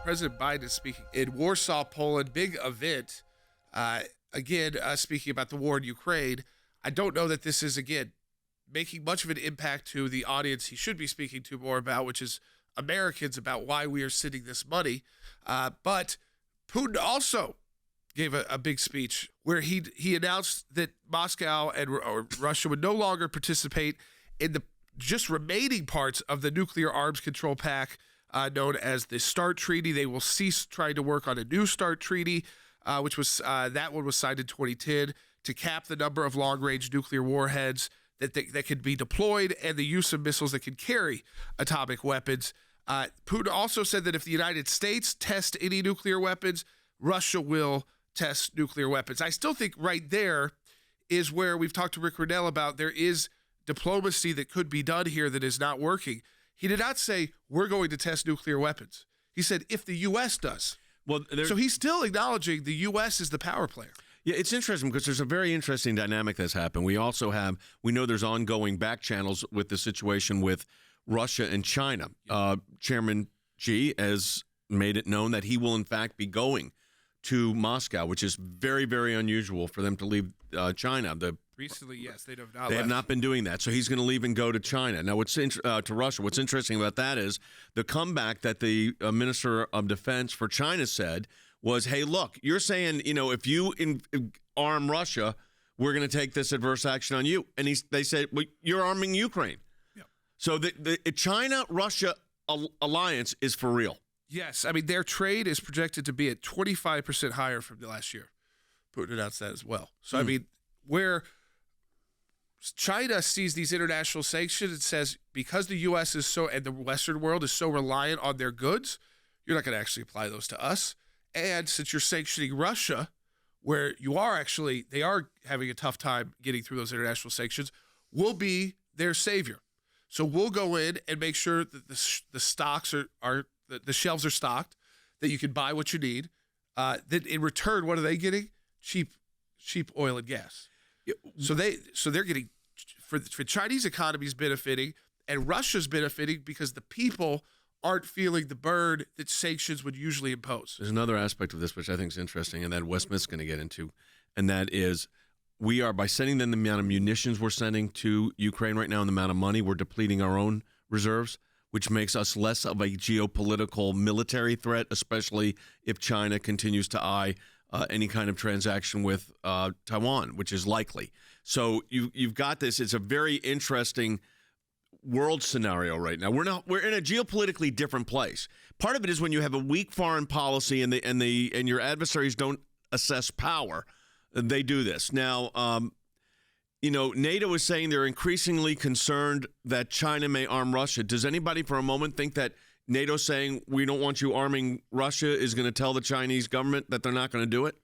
President Biden is speaking in Warsaw, Poland. Big event. Speaking about the war in Ukraine. I don't know that this is, again, making much of an impact to the audience he should be speaking to more about, which is Americans, about why we are sending this money. But Putin also gave a big speech where he announced that Moscow and Russia would no longer participate in the just remaining parts of the nuclear arms control pact known as the START Treaty. They will cease trying to work on a new START Treaty, which was that one was signed in 2010 to cap the number of long-range nuclear warheads that could be deployed and the use of missiles that can carry atomic weapons. Putin also said that if the United States test any nuclear weapons, Russia will test nuclear weapons. I still think right there is where we've talked to Rick Riddell about there is diplomacy that could be done here that is not working. He did not say, we're going to test nuclear weapons. He said, if the U.S. does. Well, so he's still acknowledging the U.S. is the power player. Yeah, it's interesting because there's a very interesting dynamic that's happened. We know there's ongoing back channels with the situation with Russia and China. Chairman Xi has made it known that he will, in fact, be going to Moscow, which is very, very unusual for them to leave China. Recently, yes, they have not. They have not been doing that, so he's going to leave and go to China. Now, to Russia? What's interesting about that is the comeback that the Minister of Defense for China said was, "Hey, look, you're saying if you arm Russia, we're going to take this adverse action on you," and they said, "Well, you're arming Ukraine." Yeah. So the China-Russia alliance is for real. Yes, I mean their trade is projected to be at 25% higher from the last year. Putin announced that as well. So I mean, where China sees these international sanctions and says, because the U.S. is so, and the Western world is so reliant on their goods, you're not going to actually apply those to us. And since you're sanctioning Russia, where they are having a tough time getting through those international sanctions, we'll be their savior. So we'll go in and make sure that the stocks the shelves are stocked, that you can buy what you need. Then in return, what are they getting? Cheap oil and gas. So they're getting, for Chinese economies benefiting, and Russia's benefiting because the people aren't feeling the burden that sanctions would usually impose. There's another aspect of this which I think is interesting, and that Wes Smith's going to get into, and that is we are, by sending them the amount of munitions we're sending to Ukraine right now and the amount of money, we're depleting our own reserves, which makes us less of a geopolitical military threat, especially if China continues to eye any kind of transaction with Taiwan, which is likely. So you've got this. It's a very interesting world scenario right now. We're in a geopolitically different place. Part of it is when you have a weak foreign policy and your adversaries don't assess power, they do this. Now, NATO is saying they're increasingly concerned that China may arm Russia. Does anybody for a moment think that NATO saying we don't want you arming Russia is going to tell the Chinese government that they're not going to do it?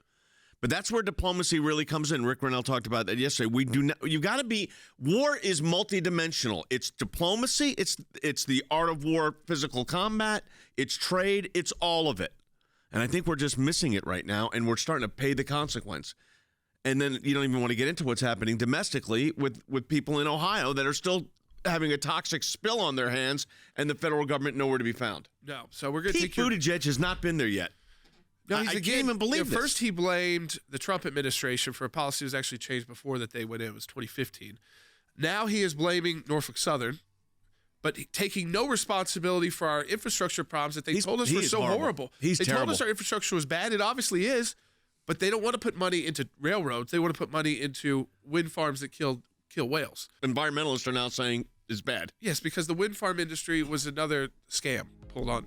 But that's where diplomacy really comes in. Rick Rennell talked about that yesterday. You've got to be, war is multidimensional. It's diplomacy, it's the art of war, physical combat, it's trade, it's all of it. And I think we're just missing it right now, and we're starting to pay the consequence. And then you don't even want to get into what's happening domestically with people in Ohio that are still having a toxic spill on their hands, and the federal government nowhere to be found. No, so we're going to take Buttigieg has not been there yet. No, I can't even believe this. First, he blamed the Trump administration for a policy that was actually changed before that they went in. It was 2015. Now he is blaming Norfolk Southern, but taking no responsibility for our infrastructure problems that they told us were so horrible. They told us our infrastructure was bad. It obviously is, but they don't want to put money into railroads. They want to put money into wind farms that kill whales. Environmentalists are now saying it's bad. Yes, because the wind farm industry was another scam pulled on.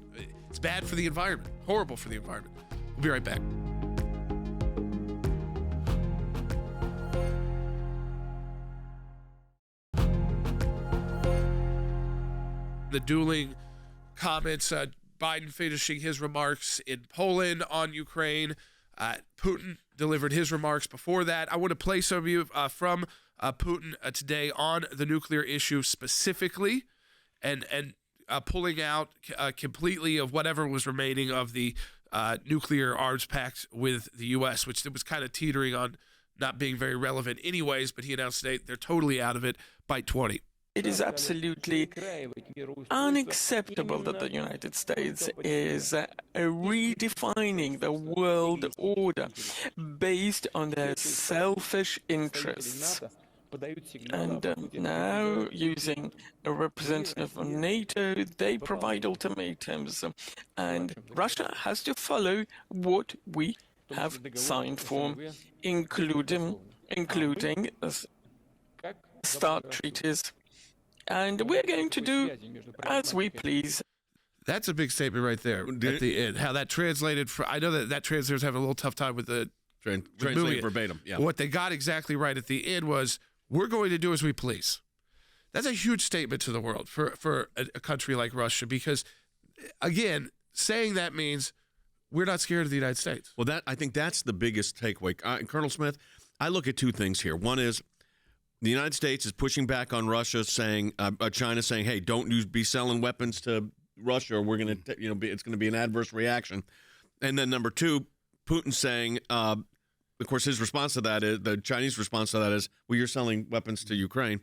It's bad for the environment, horrible for the environment. We'll be right back. The dueling comments, Biden finishing his remarks in Poland on Ukraine. Putin delivered his remarks before that. I want to play some of you from Putin today on the nuclear issue specifically, and pulling out completely of whatever was remaining of the nuclear arms pact with the U.S., which was kind of teetering on not being very relevant anyways, but he announced today they're totally out of it by 20. it is absolutely unacceptable that the United States is redefining the world order based on their selfish interests. And now, using a representative of NATO, they provide ultimatums, and Russia has to follow what we have signed for, including START treaties. And we're going to do as we please. That's a big statement right there at the end. How that translated, I know that translator's having a little tough time with the translating verbatim. Yeah. What they got exactly right at the end was, we're going to do as we please. That's a huge statement to the world for a country like Russia, because, again, saying that means we're not scared of the United States. Well, I think that's the biggest takeaway. Colonel Smith, I look at two things here. One is the United States is pushing back on Russia, saying China saying, "Hey, don't be selling weapons to Russia, or we're going to, it's going to be an adverse reaction." And then number two, Putin saying, of course, his response to that is, the Chinese response to that is, well, you're selling weapons to Ukraine.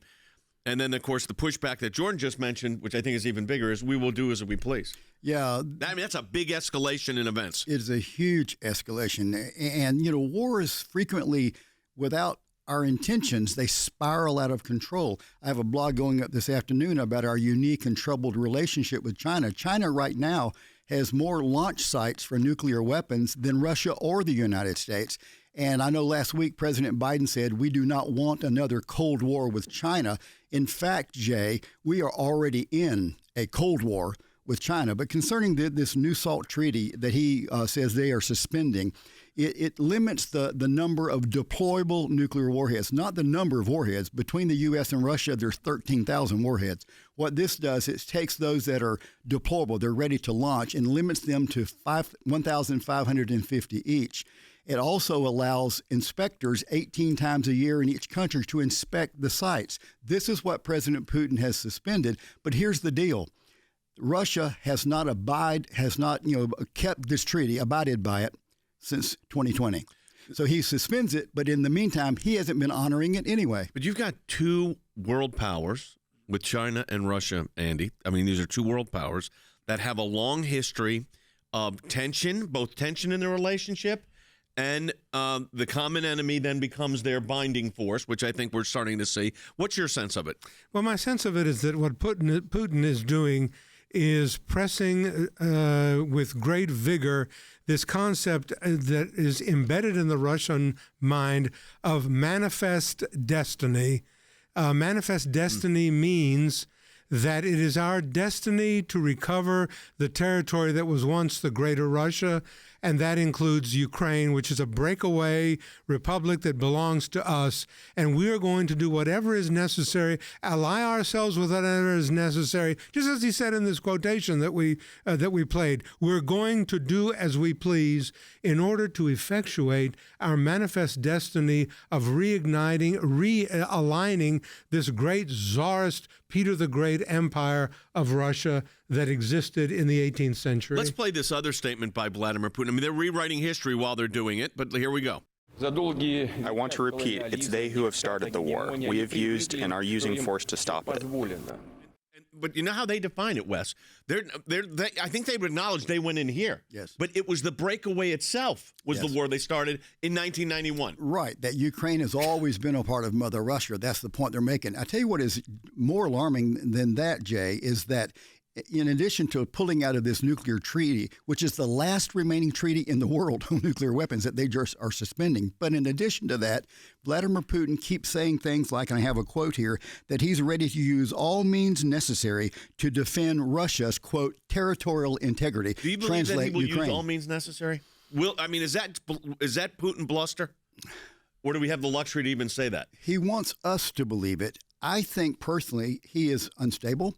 And then, of course, the pushback that Jordan just mentioned, which I think is even bigger, is we will do as we please. Yeah. That's a big escalation in events. It is a huge escalation. And, war is frequently, without our intentions, they spiral out of control. I have a blog going up this afternoon about our unique and troubled relationship with China. China right now has more launch sites for nuclear weapons than Russia or the United States. And I know last week President Biden said we do not want another Cold War with China. In fact, Jay, we are already in a Cold War with China. But concerning this new SALT treaty that he says they are suspending, it limits the number of deployable nuclear warheads, not the number of warheads. Between the U.S. and Russia, there's 13,000 warheads. What this does, it takes those that are deployable, they're ready to launch, and limits them to 1,550 each. It also allows inspectors 18 times a year in each country to inspect the sites. This is what President Putin has suspended. But here's the deal. Russia has not kept this treaty, abided by it since 2020. So he suspends it, but in the meantime, he hasn't been honoring it anyway. But you've got two world powers with China and Russia, Andy. I mean, these are two world powers that have a long history of tension, both tension in their relationship, and the common enemy then becomes their binding force, which I think we're starting to see. What's your sense of it? Well, my sense of it is that what Putin is doing is pressing with great vigor this concept that is embedded in the Russian mind of manifest destiny. Manifest destiny means that it is our destiny to recover the territory that was once the Greater Russia, and that includes Ukraine, which is a breakaway republic that belongs to us. And we are going to do whatever is necessary, ally ourselves with whatever is necessary, just as he said in this quotation that we played. We're going to do as we please in order to effectuate our manifest destiny of realigning this great czarist Peter the Great empire of Russia that existed in the 18th century. Let's play this other statement by Vladimir Putin. I mean, they're rewriting history while they're doing it, but here we go. I want to repeat, it's they who have started the war. We have used and are using force to stop it. But you know how they define it, Wes? I think they would acknowledge they went in here. Yes. But it was the breakaway itself was the war they started in 1991. Right. That Ukraine has always been a part of Mother Russia. That's the point they're making. I tell you what is more alarming than that, Jay, is that in addition to pulling out of this nuclear treaty, which is the last remaining treaty in the world on nuclear weapons that they just are suspending, but in addition to that, Vladimir Putin keeps saying things like, and I have a quote here, that he's ready to use all means necessary to defend Russia's, quote, territorial integrity. Do you believe that he will use all means necessary? Is that Putin bluster? Or do we have the luxury to even say that? He wants us to believe it. I think personally he is unstable.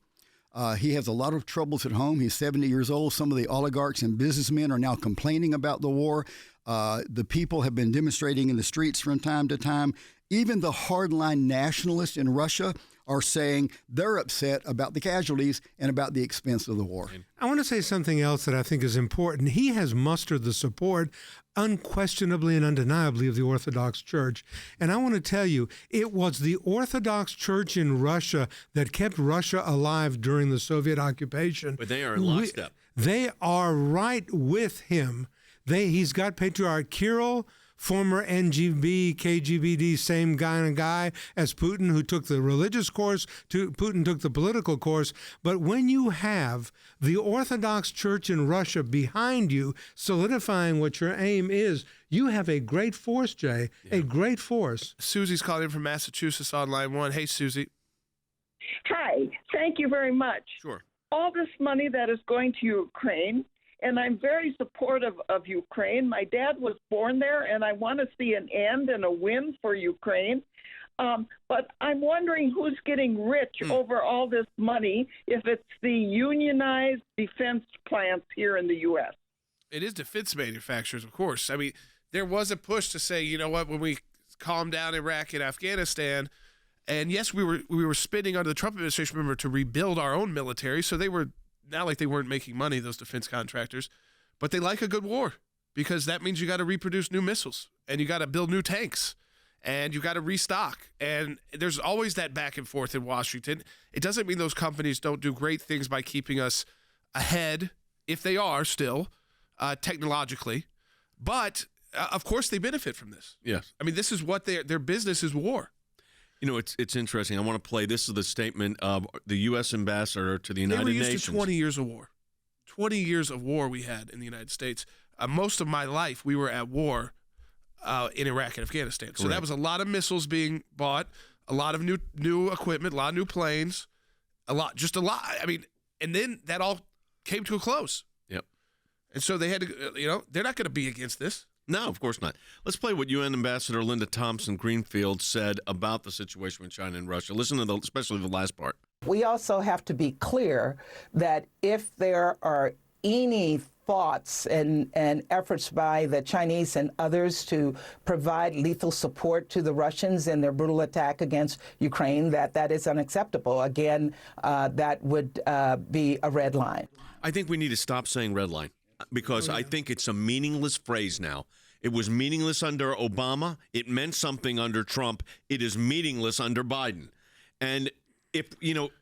He has a lot of troubles at home. He's 70 years old. Some of the oligarchs and businessmen are now complaining about the war. The people have been demonstrating in the streets from time to time. Even the hardline nationalists in Russia are saying they're upset about the casualties and about the expense of the war. I want to say something else that I think is important. He has mustered the support unquestionably and undeniably of the Orthodox Church. And I want to tell you, it was the Orthodox Church in Russia that kept Russia alive during the Soviet occupation. But they are in lockstep. They are right with him. He's got Patriarch Kirill, former KGB, same kind of guy as Putin, who took the religious course, Putin took the political course. But when you have the Orthodox Church in Russia behind you, solidifying what your aim is, you have a great force, Jay, a great force. Susie's calling in from Massachusetts on line one. Hey, Susie. Hi, thank you very much. Sure. All this money that is going to Ukraine, and I'm very supportive of Ukraine. My dad was born there, and I want to see an end and a win for Ukraine. But I'm wondering who's getting rich over all this money, if it's the unionized defense plants here in the U.S. It is defense manufacturers, of course. I mean, there was a push to say, you know what, when we calm down Iraq and Afghanistan, and yes, we were spending under the Trump administration, remember, to rebuild our own military. So they were not like they weren't making money, those defense contractors, but they like a good war because that means you got to reproduce new missiles and you got to build new tanks and you got to restock. And there's always that back and forth in Washington. It doesn't mean those companies don't do great things by keeping us ahead, if they are still technologically. But of course, they benefit from this. Yes. I mean, this is what their business is war. You know, it's interesting. I want to play. This is the statement of the U.S. ambassador to the United Nations. They were Nations. used to 20 years of war. 20 years of war we had in the United States. Most of my life, we were at war in Iraq and Afghanistan. So that was a lot of missiles being bought, a lot of new equipment, a lot of new planes, a lot. I mean, and then that all came to a close. Yep. And so they had to, they're not going to be against this. No, of course not. Let's play what UN Ambassador Linda Thompson-Greenfield said about the situation with China and Russia. Listen to especially the last part. We also have to be clear that if there are any thoughts and efforts by the Chinese and others to provide lethal support to the Russians in their brutal attack against Ukraine, that is unacceptable. Again, that would be a red line. I think we need to stop saying red line, because I think it's a meaningless phrase now. It was meaningless under Obama. It meant something under Trump. It is meaningless under Biden. And if,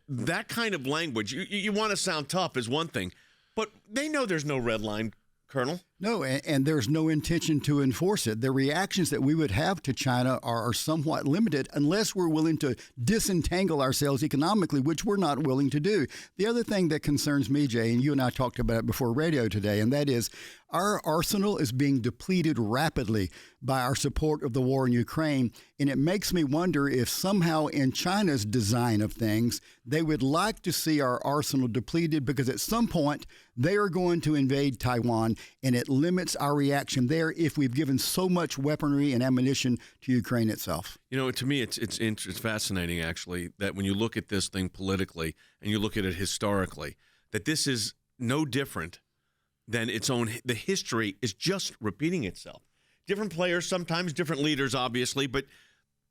that kind of language, you want to sound tough is one thing, but they know there's no red line, Colonel. No, and there's no intention to enforce it. The reactions that we would have to China are somewhat limited unless we're willing to disentangle ourselves economically, which we're not willing to do. The other thing that concerns me, Jay, and you and I talked about it before radio today, and that is our arsenal is being depleted rapidly by our support of the war in Ukraine. And it makes me wonder if somehow in China's design of things, they would like to see our arsenal depleted because at some point they are going to invade Taiwan, and it limits our reaction there if we've given so much weaponry and ammunition to Ukraine itself. To me, it's fascinating, actually, that when you look at this thing politically and you look at it historically, that this is no different than its own. The history is just repeating itself. Different players, sometimes different leaders, obviously, but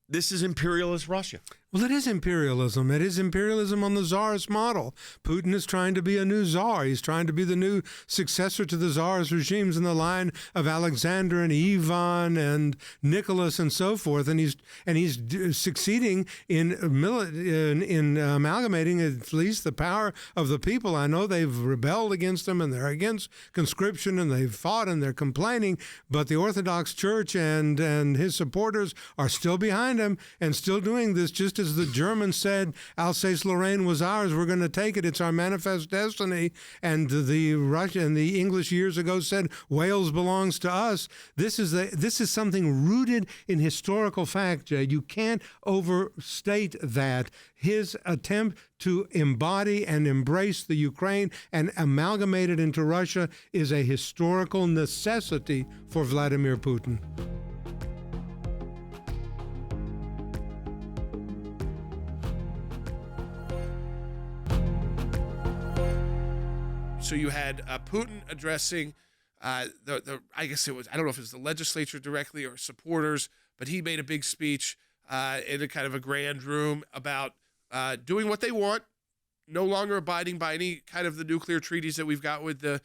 this is imperialist Russia. Well, it is imperialism. It is imperialism on the czarist model. Putin is trying to be a new czar. He's trying to be the new successor to the czarist regimes in the line of Alexander and Ivan and Nicholas and so forth. And he's succeeding in amalgamating at least the power of the people. I know they've rebelled against him and they're against conscription and they've fought and they're complaining, but the Orthodox Church and his supporters are still behind him and still doing this, just as the Germans said, Alsace-Lorraine was ours, we're going to take it, it's our manifest destiny. And the Russian and the English years ago said, Wales belongs to us. This is something rooted in historical fact, Jay. You can't overstate that. His attempt to embody and embrace the Ukraine and amalgamate it into Russia is a historical necessity for Vladimir Putin. So you had Putin addressing I guess it was, I don't know if it was the legislature directly or supporters, but he made a big speech in a kind of a grand room about doing what they want, no longer abiding by any kind of the nuclear treaties that we've got with the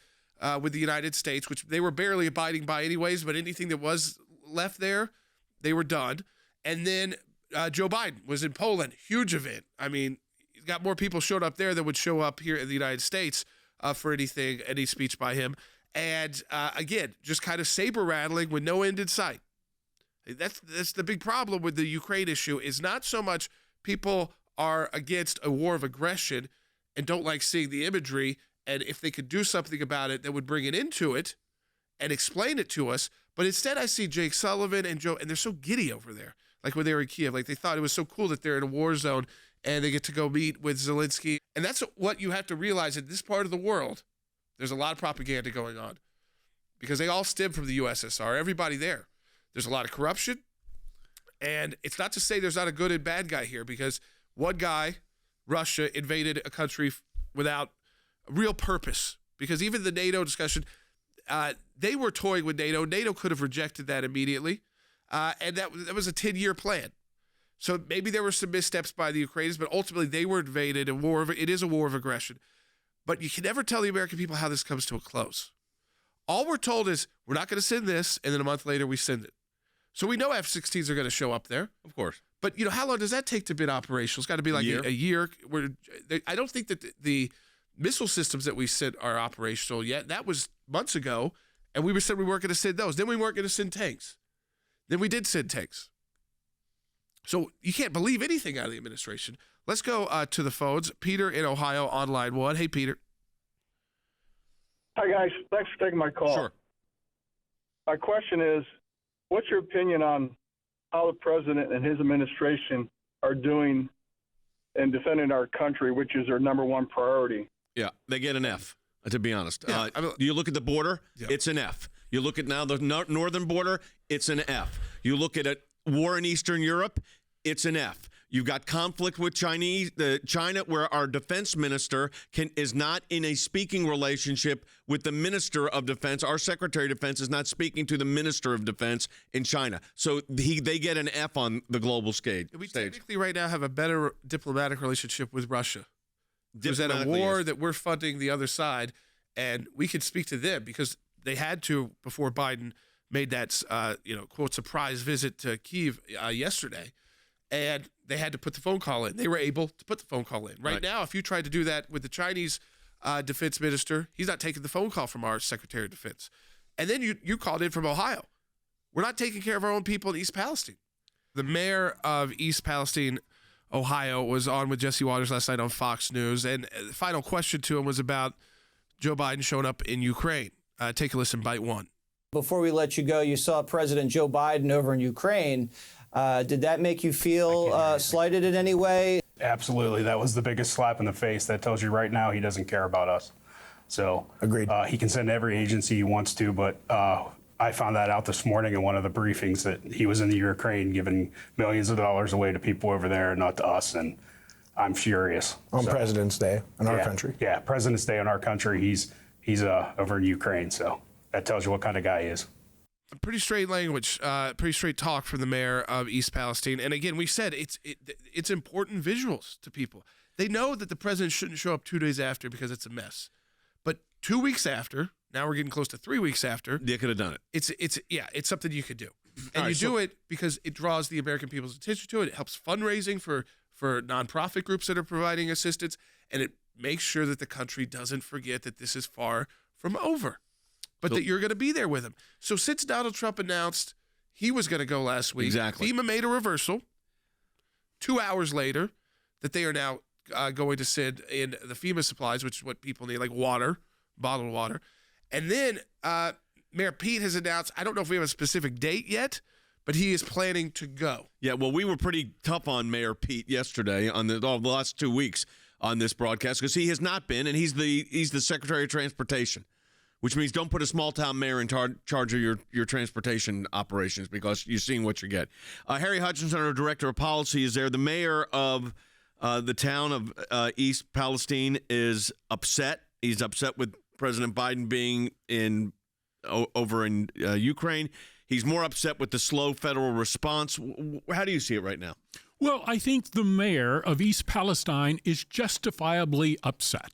United States, which they were barely abiding by anyways, but anything that was left there, they were done. And then Joe Biden was in Poland, huge event. I mean, got more people showed up there than would show up here in the United States for any speech by him. And again, just kind of saber rattling with no end in sight. That's the big problem with the Ukraine issue, is not so much people are against a war of aggression and don't like seeing the imagery, and if they could do something about it that would bring it into it and explain it to us. But instead I see Jake Sullivan and Joe, and they're so giddy over there. Like when they were in Kyiv, like they thought it was so cool that they're in a war zone and they get to go meet with Zelensky. And that's what you have to realize in this part of the world. There's a lot of propaganda going on because they all stem from the USSR, everybody there. There's a lot of corruption. And it's not to say there's not a good and bad guy here, because one guy, Russia, invaded a country without a real purpose. Because even the NATO discussion, they were toying with NATO. NATO could have rejected that immediately. And that was a 10-year plan. So maybe there were some missteps by the Ukrainians, but ultimately they were invaded. It is a war of aggression. But you can never tell the American people how this comes to a close. All we're told is we're not going to send this, and then a month later we send it. So we know F-16s are going to show up there. Of course. But, how long does that take to be operational? It's got to be like a year. I don't think that the missile systems that we sent are operational yet. That was months ago, and we said we weren't going to send those. Then we weren't going to send tanks. Then we did send tanks. So you can't believe anything out of the administration. Let's go to the phones. Peter in Ohio on line 1. Hey, Peter. Hi, guys. Thanks for taking my call. Sure. My question is, what's your opinion on how the president and his administration are doing in defending our country, which is their number one priority? Yeah, they get an F, to be honest. Yeah, you look at the border, yeah. It's an F. You look at now the northern border, it's an F. You look at a war in Eastern Europe, it's an F. You've got conflict with China, where our defense minister is not in a speaking relationship with the minister of defense. Our secretary of defense is not speaking to the minister of defense in China. So they get an F on the global stage. We technically right now have a better diplomatic relationship with Russia. There's at a war that we're funding the other side, and we can speak to them because they had to before Biden made that quote surprise visit to Kyiv yesterday. And they had to put the phone call in. They were able to put the phone call in. Right now, if you tried to do that with the Chinese defense minister, he's not taking the phone call from our Secretary of Defense. And then you called in from Ohio. We're not taking care of our own people in East Palestine. The mayor of East Palestine, Ohio, was on with Jesse Waters last night on Fox News. And the final question to him was about Joe Biden showing up in Ukraine. Take a listen, bite one. Before we let you go, you saw President Joe Biden over in Ukraine. Did that make you feel slighted in any way? Absolutely. That was the biggest slap in the face. That tells you right now he doesn't care about us. So agreed. He can send every agency he wants to, but I found that out this morning in one of the briefings that he was in the Ukraine giving millions of dollars away to people over there, not to us. And I'm furious. On President's Day in our country. Yeah, President's Day in our country. He's over in Ukraine. So that tells you what kind of guy he is. Pretty straight language, pretty straight talk from the mayor of East Palestine. And again, we said it's important visuals to people. They know that the president shouldn't show up 2 days after because it's a mess. But 2 weeks after, now we're getting close to 3 weeks after. They could have done it. It's something you could do. And do it because it draws the American people's attention to it. It helps fundraising for nonprofit groups that are providing assistance. And it makes sure that the country doesn't forget that this is far from over. But that you're going to be there with him. So since Donald Trump announced he was going to go last week, exactly. FEMA made a reversal 2 hours later that they are now going to send in the FEMA supplies, which is what people need, like water, bottled water. And then Mayor Pete has announced, I don't know if we have a specific date yet, but he is planning to go. Yeah, well, we were pretty tough on Mayor Pete yesterday on the last 2 weeks on this broadcast because he has not been, and he's the Secretary of Transportation. Which means don't put a small-town mayor in charge of your transportation operations because you're seeing what you get. Harry Hutchinson, our director of policy, is there. The mayor of the town of East Palestine is upset. He's upset with President Biden being over in Ukraine. He's more upset with the slow federal response. How do you see it right now? Well, I think the mayor of East Palestine is justifiably upset.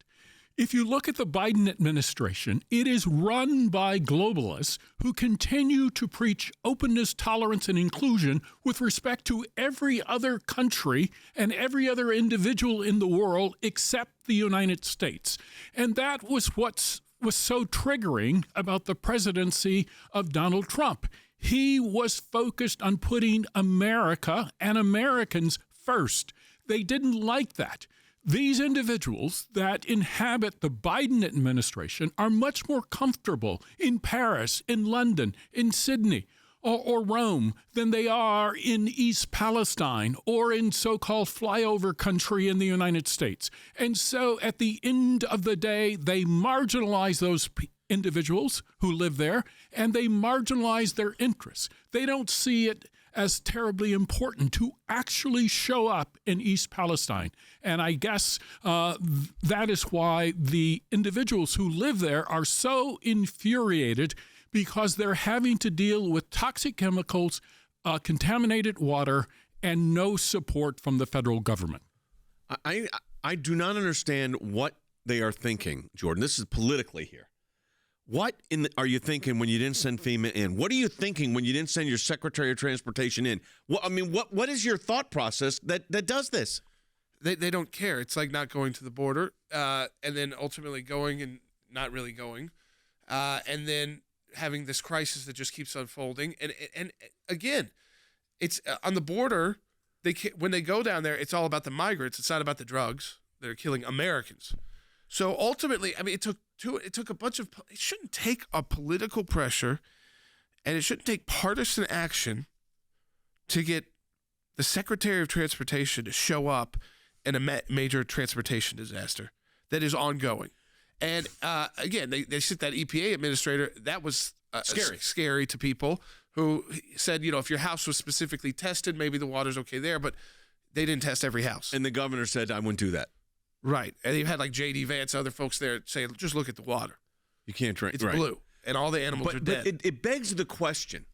If you look at the Biden administration, it is run by globalists who continue to preach openness, tolerance, and inclusion with respect to every other country and every other individual in the world except the United States. And that was what was so triggering about the presidency of Donald Trump. He was focused on putting America and Americans first. They didn't like that. These individuals that inhabit the Biden administration are much more comfortable in Paris, in London, in Sydney, or Rome than they are in East Palestine or in so-called flyover country in the United States. And so at the end of the day, they marginalize those individuals who live there, and they marginalize their interests. They don't see it as terribly important to actually show up in East Palestine. And I guess that is why the individuals who live there are so infuriated, because they're having to deal with toxic chemicals, contaminated water, and no support from the federal government. I do not understand what they are thinking, Jordan. This is politically here. What are you thinking when you didn't send FEMA in? What are you thinking when you didn't send your Secretary of Transportation in? What is your thought process that does this? They don't care. It's like not going to the border, and then ultimately going and not really going, and then having this crisis that just keeps unfolding. And again, it's on the border. When they go down there, it's all about the migrants. It's not about the drugs that are killing Americans. So ultimately, I mean, it took a bunch of. It shouldn't take a political pressure, and it shouldn't take partisan action to get the Secretary of Transportation to show up in a major transportation disaster that is ongoing. And again, they sent that EPA administrator. That was scary to people who said, if your house was specifically tested, maybe the water's okay there, but they didn't test every house. And the governor said, I wouldn't do that. Right. And you had like J.D. Vance, other folks there saying, just look at the water. You can't drink. It's blue, and all the animals are dead. But it begs the question,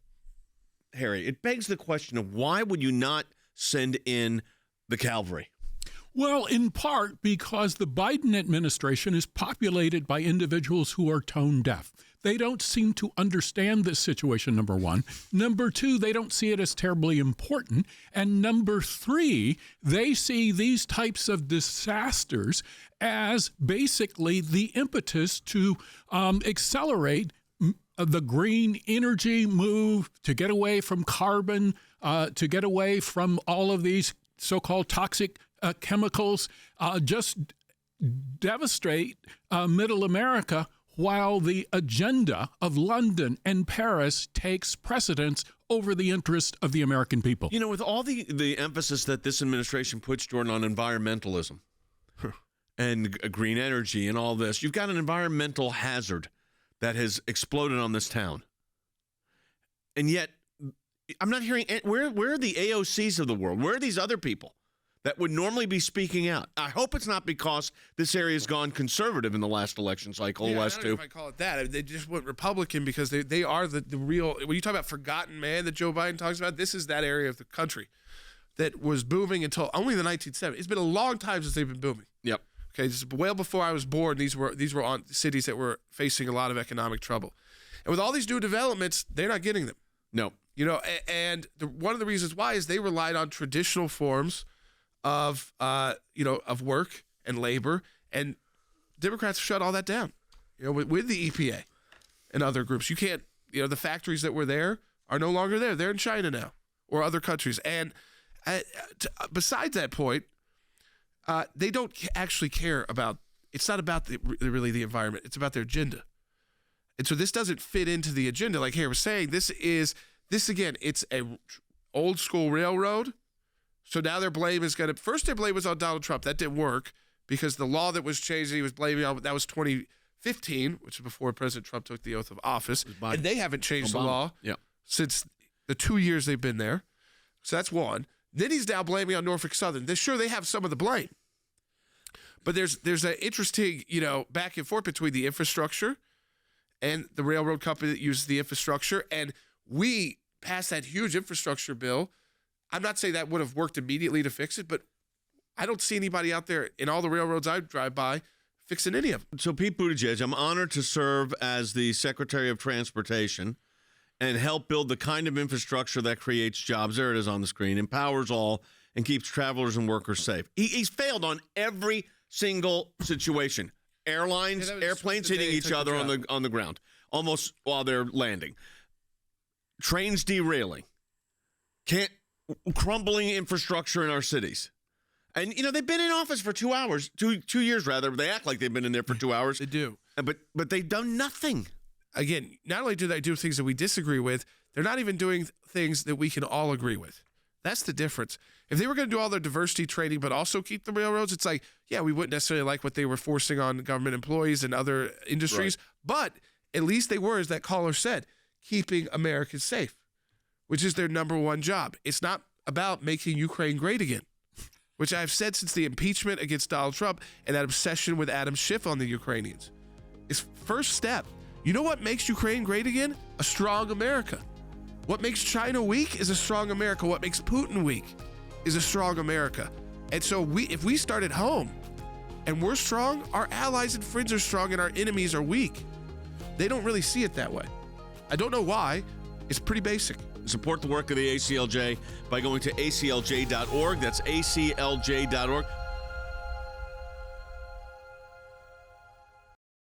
Harry, of why would you not send in the cavalry? Well, in part because the Biden administration is populated by individuals who are tone deaf. They don't seem to understand this situation, number one. Number two, they don't see it as terribly important. And number three, they see these types of disasters as basically the impetus to accelerate the green energy move, to get away from carbon, to get away from all of these so-called toxic chemicals, just devastate middle America, while the agenda of London and Paris takes precedence over the interest of the American people. With all the emphasis that this administration puts, Jordan, on environmentalism and green energy and all this, you've got an environmental hazard that has exploded on this town. And yet, I'm not hearing, where are the AOCs of the world? Where are these other people that would normally be speaking out? I hope it's not because this area has gone conservative in the last election cycle. I don't know if I call it that. They just went Republican because they are the real. When you talk about forgotten man that Joe Biden talks about, this is that area of the country that was booming until only the 1970s. It's been a long time since they've been booming. Yep. Okay, this is well before I was born. These were on cities that were facing a lot of economic trouble, and with all these new developments, they're not getting them. No. And one of the reasons why is they relied on traditional forms of work and labor, and Democrats shut all that down. With the EPA and other groups, you can't. The factories that were there are no longer there. They're in China now or other countries. And besides that point, they don't actually care about. It's not about really the environment. It's about their agenda. And so this doesn't fit into the agenda. Like Harry was saying, this again. It's a old school railroad. So now their blame is going to. First, their blame was on Donald Trump. That didn't work because the law that was changed, he was blaming on. That was 2015, which is before President Trump took the oath of office, and they haven't changed the law since the 2 years they've been there. So that's one. Then he's now blaming on Norfolk Southern. They have some of the blame, but there's an interesting back and forth between the infrastructure and the railroad company that uses the infrastructure, and we passed that huge infrastructure bill. I'm not saying that would have worked immediately to fix it, but I don't see anybody out there in all the railroads I drive by fixing any of them. So Pete Buttigieg, I'm honored to serve as the Secretary of Transportation and help build the kind of infrastructure that creates jobs. There it is on the screen, empowers all, and keeps travelers and workers safe. He's failed on every single situation. Airlines, airplanes hitting each other on the ground, almost while they're landing. Trains derailing. Crumbling infrastructure in our cities. And, they've been in office for 2 hours, 2 years rather. They act like they've been in there for 2 hours. They do. But they've done nothing. Again, not only do they do things that we disagree with, they're not even doing things that we can all agree with. That's the difference. If they were going to do all their diversity training but also keep the railroads, it's like, yeah, we wouldn't necessarily like what they were forcing on government employees and other industries, but at least they were, as that caller said, keeping Americans safe, which is their number one job. It's not about making Ukraine great again, which I've said since the impeachment against Donald Trump and that obsession with Adam Schiff on the Ukrainians. It's first step. You know what makes Ukraine great again? A strong America. What makes China weak is a strong America. What makes Putin weak is a strong America. And so if we start at home and we're strong, our allies and friends are strong and our enemies are weak. They don't really see it that way. I don't know why. It's pretty basic. Support the work of the ACLJ by going to aclj.org. That's aclj.org.